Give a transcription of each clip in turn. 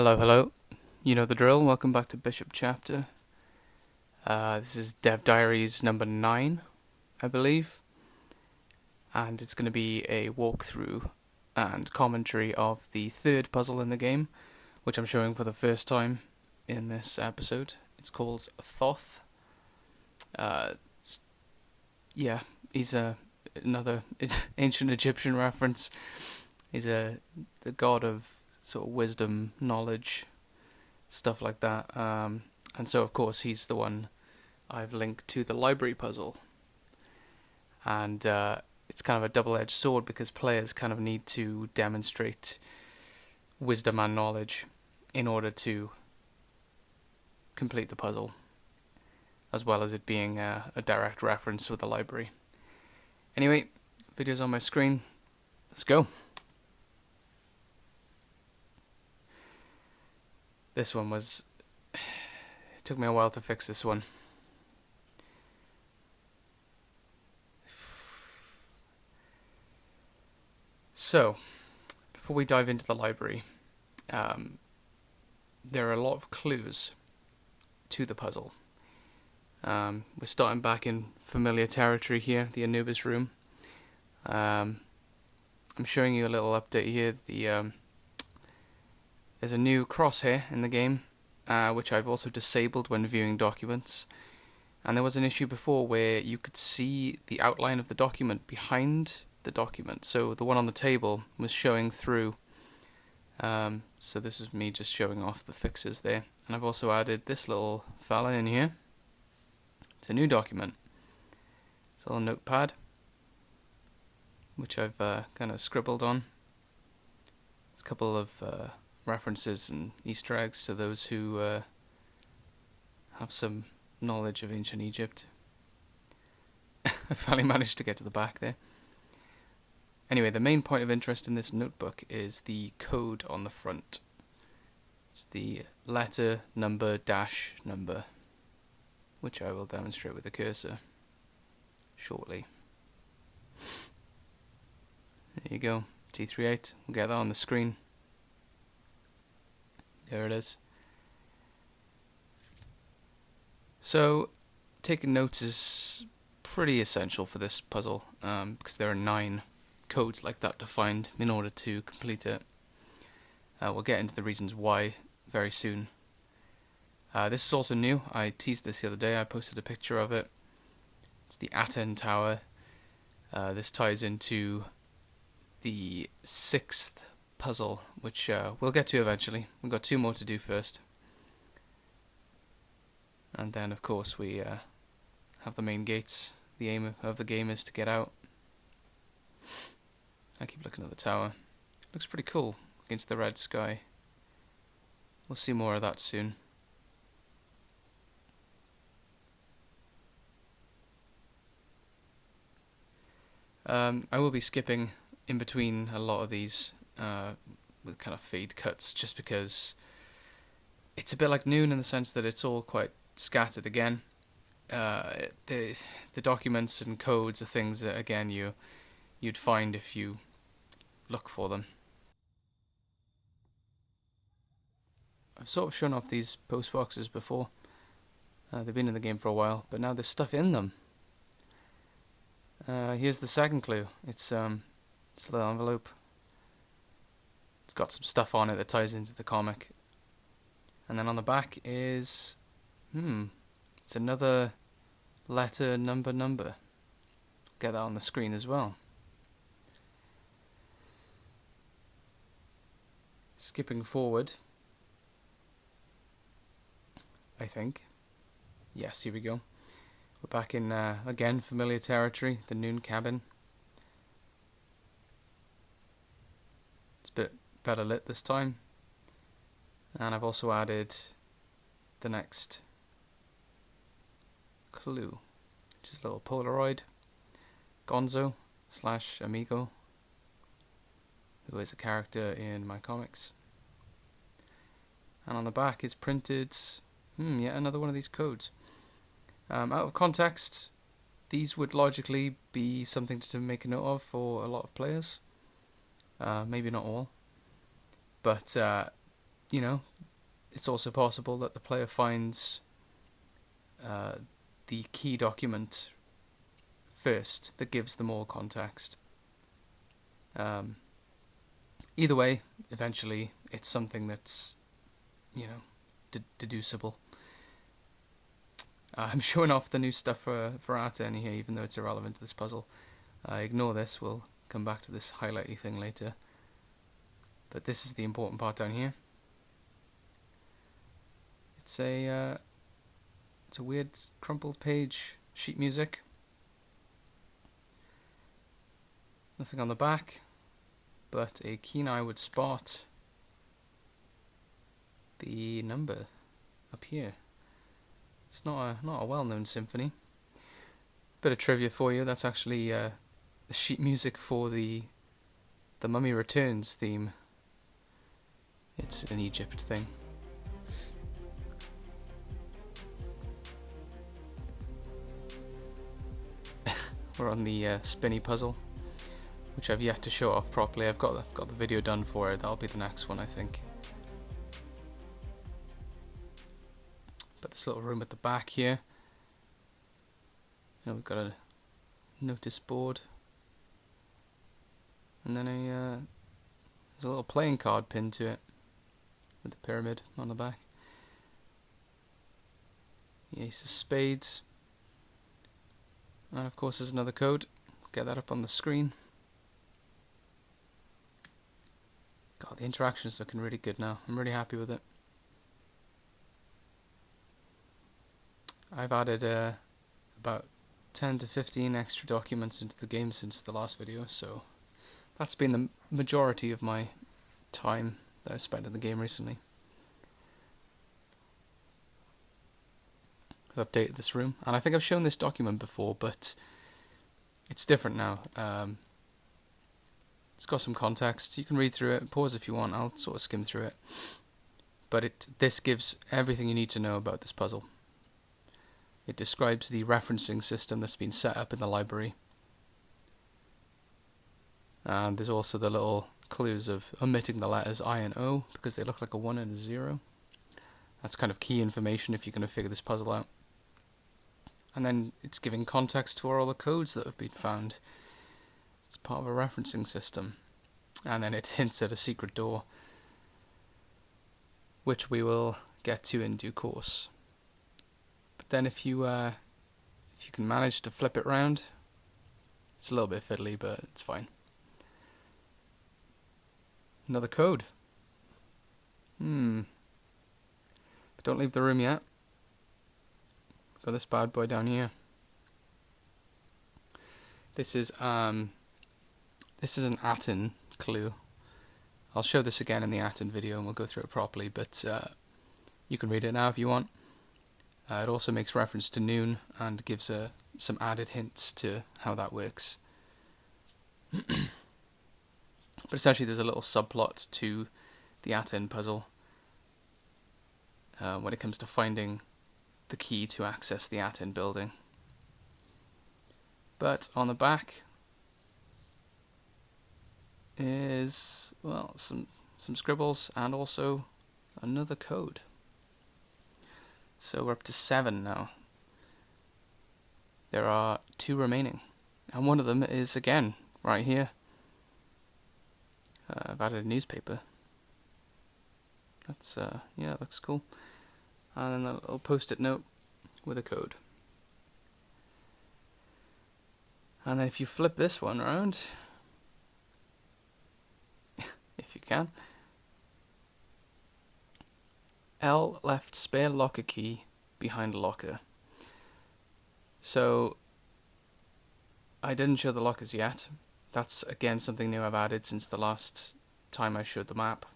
Hello, hello. You know the drill. Welcome back to Bishop Chapter. This is Dev Diaries number 9, I believe. And it's going to be a walkthrough and commentary of the third puzzle in the game, which I'm showing for the first time in this episode. It's called Thoth. He's another ancient Egyptian reference. He's the god of sort of wisdom, knowledge, stuff like that. And so, of course, he's the one I've linked to the library puzzle. And it's kind of a double-edged sword because players kind of need to demonstrate wisdom and knowledge in order to complete the puzzle, as well as it being a direct reference with the library. Anyway, video's on my screen. Let's go. This one was... It took me a while to fix this one. So, before we dive into the library, there are a lot of clues to the puzzle. We're starting back in familiar territory here, the Anubis room. I'm showing you a little update here. There's a new crosshair in the game, which I've also disabled when viewing documents. And there was an issue before where you could see the outline of the document behind the document. So the one on the table was showing through. So this is me just showing off the fixes there. And I've also added this little fella in here. It's a new document. It's a little notepad, which I've kind of scribbled on. It's a couple of references and Easter eggs to those who have some knowledge of ancient Egypt. I finally managed to get to the back there. Anyway, the main point of interest in this notebook is the code on the front. It's the letter, number, dash, number, which I will demonstrate with the cursor shortly. There you go, T38. We'll get that on the screen. There it is. So, taking notes is pretty essential for this puzzle, because there are 9 codes like that to find in order to complete it. We'll get into the reasons why very soon. This is also new. I teased this the other day. I posted a picture of it. It's the Aton Tower. This ties into the 6th puzzle, which we'll get to eventually. We've got 2 more to do first. And then, of course, we have the main gates. The aim of the game is to get out. I keep looking at the tower. Looks pretty cool against the red sky. We'll see more of that soon. I will be skipping in between a lot of these with kind of fade cuts, just because it's a bit like Noon in the sense that it's all quite scattered again. The documents and codes are things that, again, you'd find if you look for them. I've sort of shown off these post boxes before. They've been in the game for a while, but now there's stuff in them. Here's the second clue. It's a little envelope. It's got some stuff on it that ties into the comic. And then on the back is... it's another letter, number. Get that on the screen as well. Skipping forward, I think. Yes, here we go. We're back in, again, familiar territory, the Noon cabin. It's a bit better lit this time. And I've also added the next clue, which is a little Polaroid. Gonzo / Amigo, who is a character in my comics. And on the back is printed, yet another one of these codes. Out of context, these would logically be something to make a note of for a lot of players. Maybe not all. But you know, it's also possible that the player finds the key document first that gives them all context. Either way, eventually it's something that's, you know, deducible. I'm showing off the new stuff for Aton here, even though it's irrelevant to this puzzle. Ignore this, we'll come back to this highlighty thing later. But this is the important part down here. It's a weird crumpled page, sheet music. Nothing on the back, but a keen eye would spot the number up here. It's not a well-known symphony. Bit of trivia for you, that's actually the sheet music for the Mummy Returns theme. It's an Egypt thing. We're on the spinny puzzle, which I've yet to show off properly. I've got the video done for it. That'll be the next one, I think. But this little room at the back here, we've got a notice board, and then there's a little playing card pinned to it with the pyramid on the back. The ace of spades, and of course there's another code. Get that up on the screen. God, the interaction's looking really good now. I'm really happy with it. I've added about 10 to 15 extra documents into the game since the last video, so that's been the majority of my time that I've spent in the game recently. I've updated this room, and I think I've shown this document before, but it's different now. It's got some context. You can read through it, pause if you want. I'll sort of skim through it. But this gives everything you need to know about this puzzle. It describes the referencing system that's been set up in the library. And there's also the little clues of omitting the letters I and O because they look like a 1 and a 0. That's kind of key information if you're going to figure this puzzle out. And then it's giving context for all the codes that have been found. It's part of a referencing system. And then it hints at a secret door, which we will get to in due course. But then if you can manage to flip it round, it's a little bit fiddly, but it's fine. Another code. But don't leave the room yet. Got this bad boy down here. This is an Aton clue. I'll show this again in the Aton video and we'll go through it properly, but you can read it now if you want. It also makes reference to noon and gives some added hints to how that works. But essentially there's a little subplot to the Aton puzzle when it comes to finding the key to access the Aton building. But on the back is, well, some scribbles and also another code. So we're up to 7 now. There are 2 remaining, and one of them is again right here. I've added a newspaper. That's yeah, that looks cool. And then a little post-it note with a code. And then if you flip this one around, if you can, L left spare locker key behind locker. So I didn't show the lockers yet. That's again something new I've added since the last time I showed the map.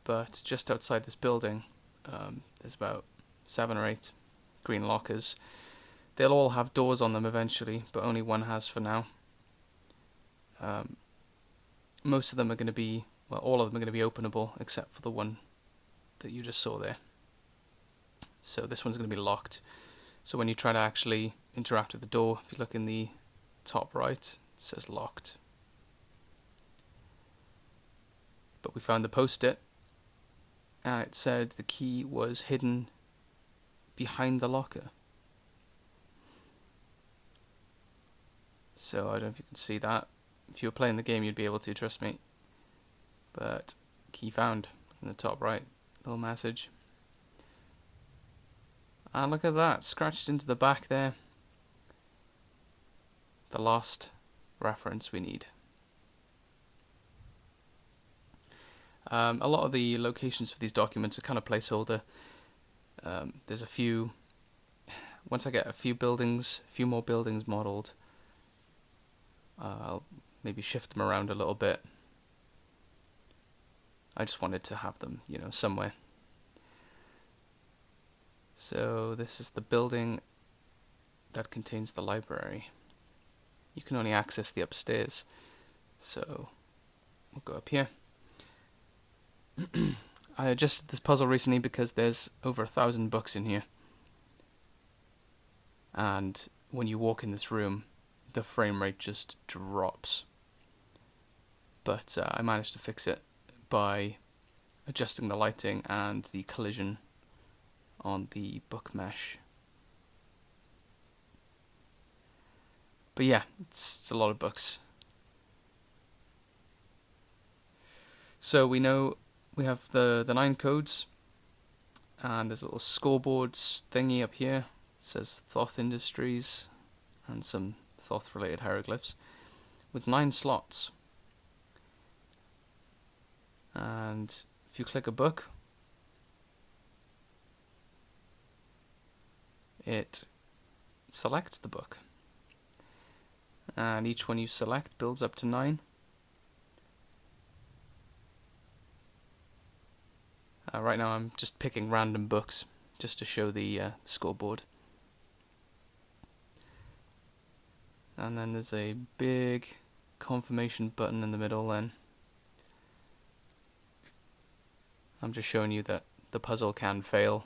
But just outside this building, there's about 7 or 8 green lockers. They'll all have doors on them eventually, but only one has for now. Most of them are going to be, well, all of them are going to be openable except for the one that you just saw there. So this one's going to be locked. So when you try to actually interact with the door, if you look in the top right, it says locked. But we found the post-it and it said the key was hidden behind the locker. So I don't know if you can see that. If you were playing the game, you'd be able to, trust me. But key found in the top right, little message. And look at that, scratched into the back there. The lost reference we need. A lot of the locations for these documents are kind of placeholder. There's a few. Once I get a few more buildings modelled, I'll maybe shift them around a little bit. I just wanted to have them, somewhere. So this is the building that contains the library. You can only access the upstairs, so we'll go up here. I adjusted this puzzle recently because there's over 1,000 books in here. And when you walk in this room, the frame rate just drops. But I managed to fix it by adjusting the lighting and the collision on the book mesh. But yeah, it's a lot of books. So we know we have the 9 codes, and there's a little scoreboards thingy up here. It says Thoth Industries and some Thoth related hieroglyphs with 9 slots. And if you click a book, it selects the book. And each one you select builds up to 9. Right now I'm just picking random books just to show the scoreboard. And then there's a big confirmation button in the middle then. I'm just showing you that the puzzle can fail.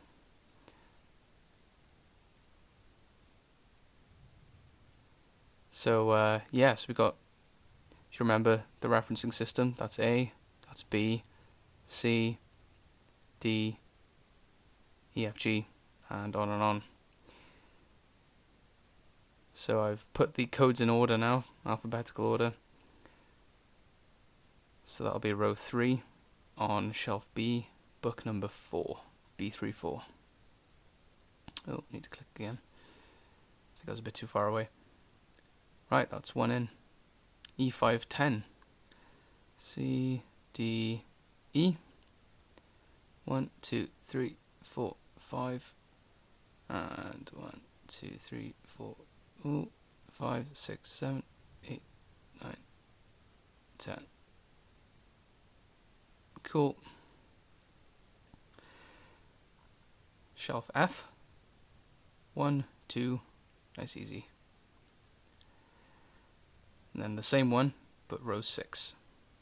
So yes, we got, if you remember the referencing system, that's A, that's B, C, D, E, F, G, and on and on. So I've put the codes in order now, alphabetical order. So that'll be row 3 on shelf B, book number 4, B34. Oh, need to click again. I think I was a bit too far away. Right, that's 1 in. E510. C, D, E. 1, 2, 3, 4, 5. And 1, 2, 3, 4, 5, 6, 7, 8, 9, 10. Cool. Shelf F. 1, 2. Nice, easy. And then the same one, but row 6.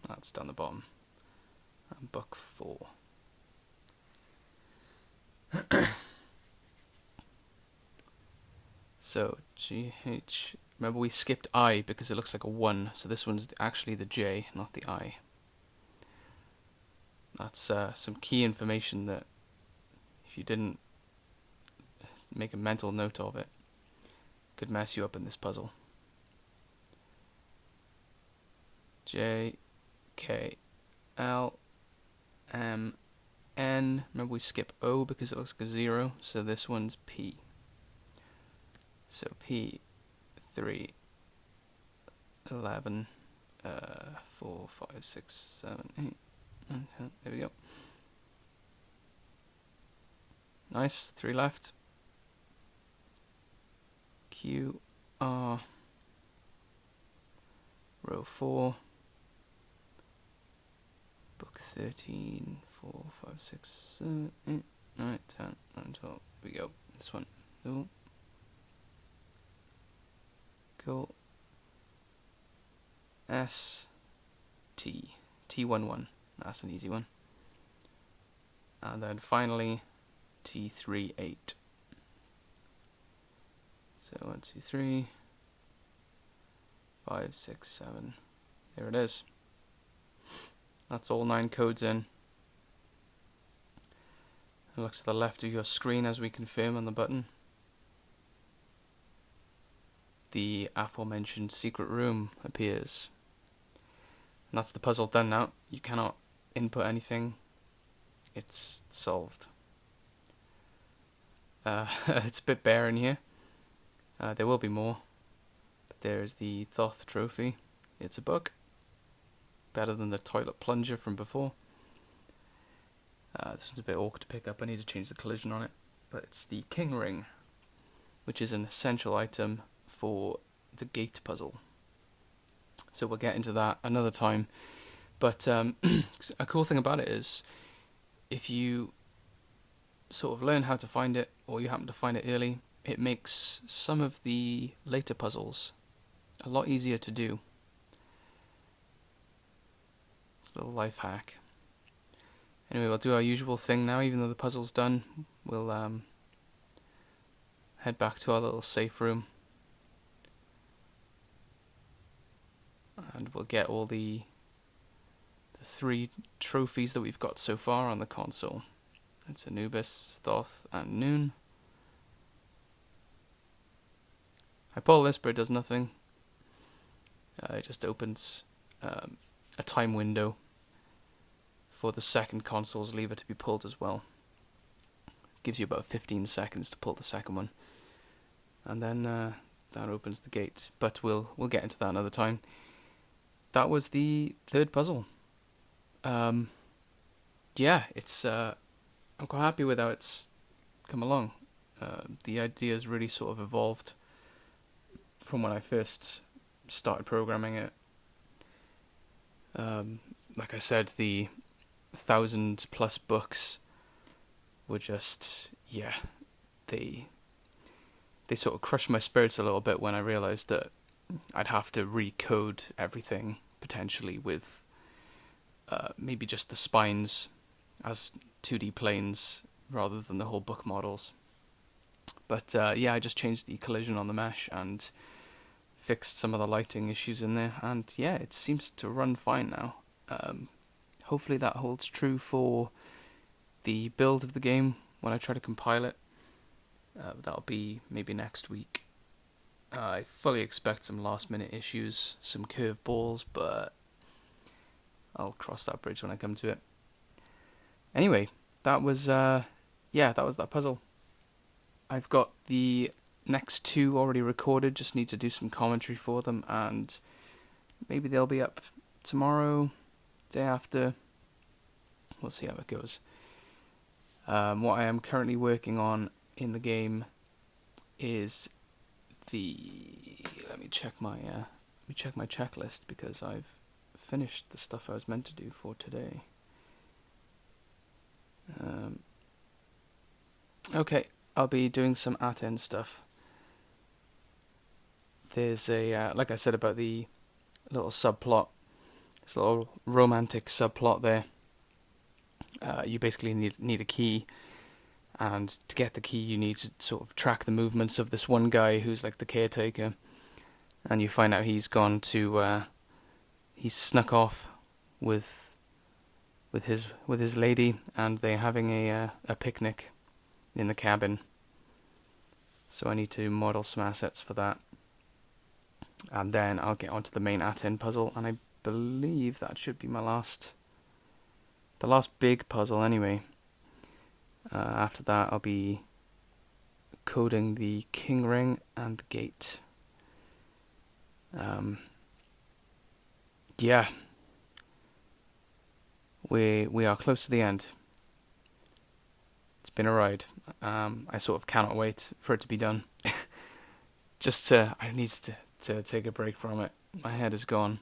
That's down the bottom. And book 4. So, GH. Remember we skipped I because it looks like a 1, so this one's actually the J, not the I. That's some key information that if you didn't make a mental note of it, could mess you up in this puzzle. J, K, L, M, N. Remember we skip O because it looks like a 0, so this one's P. So P, 3, 11, 4, 5, 6, 7, 8, 9, 10. There we go. Nice, 3 left. Q, R, row 4. Book 13, 4, 5, 6, 7, 8, 9, 10, 11, 12. Here we go. This one. Cool. Cool. S, T. T11. That's an easy one. And then finally, T38. So 1, 2, 3, 5, 6, 7. There it is. That's all 9 codes in. Look to the left of your screen as we confirm on the button. The aforementioned secret room appears. And that's the puzzle done now. You cannot input anything. It's solved. It's a bit bare in here. There will be more. But there is the Thoth Trophy. It's a book. Better than the toilet plunger from before. This one's a bit awkward to pick up. I need to change the collision on it. But it's the King Ring, which is an essential item for the gate puzzle. So we'll get into that another time. But a cool thing about it is, if you sort of learn how to find it, or you happen to find it early, it makes some of the later puzzles a lot easier to do. It's a little life hack. Anyway, we'll do our usual thing now. Even though the puzzle's done, we'll head back to our little safe room. And we'll get all the 3 trophies that we've got so far on the console. It's Anubis, Thoth, and Noon. I pull this, but it does nothing. It just opens a time window for the second console's lever to be pulled as well. Gives you about 15 seconds to pull the second one. And then that opens the gate. But we'll get into that another time. That was the 3rd puzzle. Yeah, it's I'm quite happy with how it's come along. The idea's really sort of evolved from when I first started programming it. Like I said, the 1,000+ books were just, yeah, they sort of crushed my spirits a little bit when I realised that I'd have to recode everything, potentially, with maybe just the spines as 2D planes rather than the whole book models. But yeah, I just changed the collision on the mesh and fixed some of the lighting issues in there, and yeah, it seems to run fine now. Hopefully that holds true for the build of the game when I try to compile it. That'll be maybe next week. I fully expect some last minute issues, some curveballs, but I'll cross that bridge when I come to it. Anyway, that was that puzzle. I've got the next 2 already recorded, just need to do some commentary for them, and maybe they'll be up tomorrow, day after. We'll see how it goes. What I am currently working on in the game is let me check my checklist, because I've finished the stuff I was meant to do for today. Okay, I'll be doing some at-end stuff. There's like I said about the little subplot, this little romantic subplot there. You basically need a key, and to get the key you need to sort of track the movements of this one guy who's like the caretaker, and you find out he's gone to he's snuck off with his lady, and they're having a picnic in the cabin. So I need to model some assets for that, and then I'll get onto the main at-end puzzle, and I believe that should be the last big puzzle anyway. After that I'll be coding the King Ring and the gate. Yeah, we are close to the end. It's been a ride. I sort of cannot wait for it to be done. I need to take a break from it. My head is gone.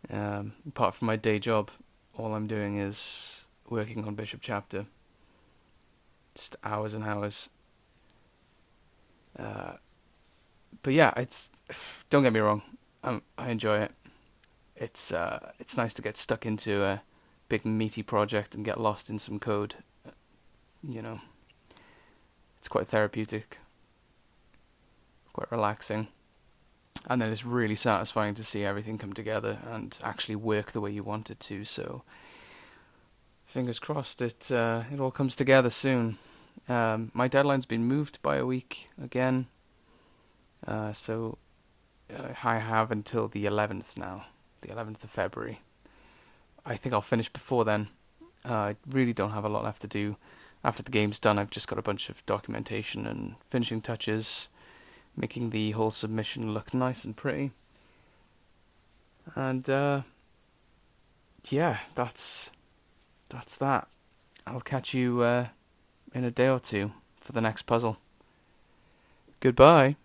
Apart from my day job, all I'm doing is working on Bishop Chapter. Just hours and hours. But yeah, don't get me wrong, I enjoy it. It's nice to get stuck into a big meaty project and get lost in some code. You know, it's quite therapeutic, quite relaxing, and then it's really satisfying to see everything come together and actually work the way you want it to. So fingers crossed it all comes together soon. My deadline's been moved by a week again, so I have until the 11th now, the 11th of February. I think I'll finish before then. I really don't have a lot left to do. After the game's done, I've just got a bunch of documentation and finishing touches, making the whole submission look nice and pretty. And yeah, that's that. I'll catch you in a day or two for the next puzzle. Goodbye.